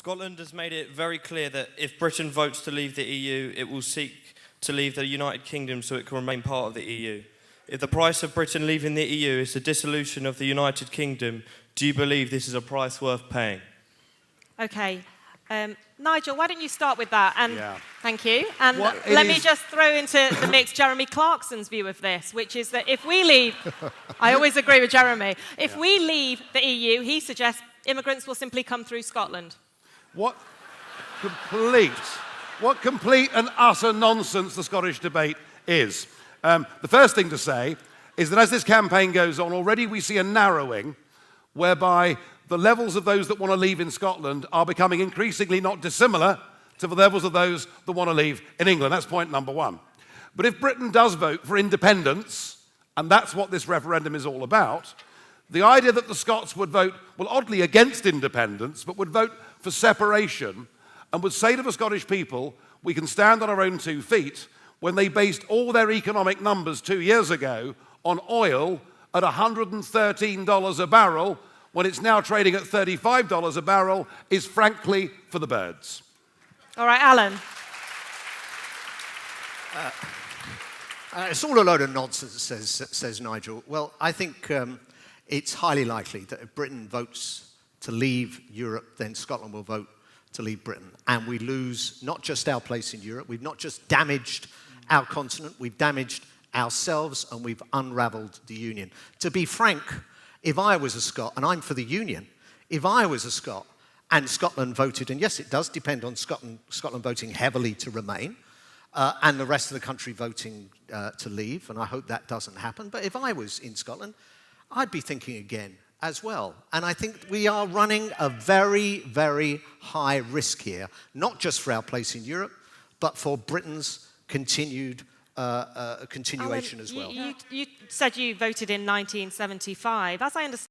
Scotland has made it very clear that if Britain votes to leave the EU, it will seek to leave the United Kingdom so it can remain part of the EU. If the price of Britain leaving the EU is the dissolution of the United Kingdom, do you believe this is a price worth paying? Okay. Nigel, why don't you start with that? And thank you. And Well, let me just throw into the mix Jeremy Clarkson's view of this, which is that if we leave, I always agree with Jeremy, if we leave the EU, he suggests immigrants will simply come through Scotland. What complete and utter nonsense the Scottish debate is. The first thing to say is that as this campaign goes on, already we see a narrowing whereby the levels of those that want to leave in Scotland are becoming increasingly not dissimilar to the levels of those that want to leave in England. That's point number one. But if Britain does vote for independence, and that's what this referendum is all about, the idea that the Scots would vote, well, oddly against independence, but would vote for separation and would say to the Scottish people, we can stand on our own 2 feet, when they based all their economic numbers 2 years ago on oil at $113 a barrel, when it's now trading at $35 a barrel, is frankly for the birds. All right, Alan. It's all a load of nonsense, says Nigel. Well, I think it's highly likely that if Britain votes to leave Europe, then Scotland will vote to leave Britain. And we lose not just our place in Europe, we've not just damaged our continent, we've damaged ourselves and we've unravelled the Union. To be frank, if I was a Scot, and I'm for the Union, if I was a Scot and Scotland voted, and yes, it does depend on Scotland voting heavily to remain, and the rest of the country voting to leave, and I hope that doesn't happen, but if I was in Scotland, I'd be thinking again as well. And I think we are running a very, very high risk here, not just for our place in Europe, but for Britain's continued continuation as well. You said you voted in 1975. As I understand